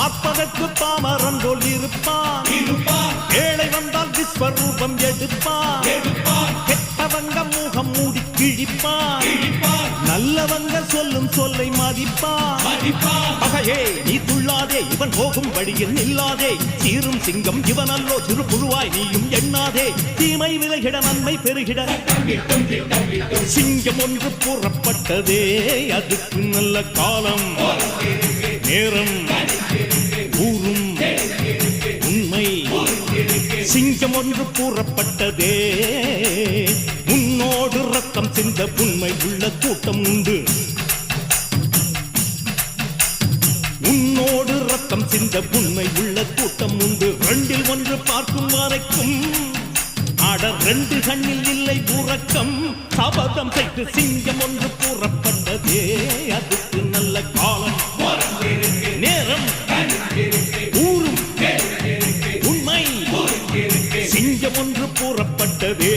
பார்ப்பதற்கு பாமரன் போல் இருப்பான். ஏழை வந்தால் விஸ்வரூபம் எடுப்பான். கெட்டவங்க முகம் மூடி கிழிப்பான். நல்லவங்க சொல்லும் சொல்லை மதிப்பான். பகையே நீ துள்ளாதே, இவன் போகும் வழியில் நில்லாதே. சீரும் சிங்கம் இவன் அல்லோ, சிறு புழுவாய் நீயும் எண்ணாதே. தீமை விலகிட நன்மை பெருகிட சிங்கம் ஒன்று கூறப்பட்டதே. அதுக்கு நல்ல காலம் நேரம் ஊரும் உண்மை. சிங்கம் ஒன்று கூறப்பட்டதே. உன்னோடு ரத்தம் சிந்த உண்மை உள்ள கூட்டம் உண்டு. உன்னோடு ரத்தம் சிந்த உண்மை உள்ள கூட்டம் உண்டு. ரெண்டில் ஒன்று பார்க்கும் வரைக்கும் ஆட ரெண்டு கண்ணில் இல்லை உறக்கம். சபதம் செய்து சிங்கம் ஒன்று கூறப்பட்டதே. அதுக்கு நல்ல காலம் நேரம் ஊரும் உண்மை. சிங்கம் ஒன்று கூறப்பட்டதே.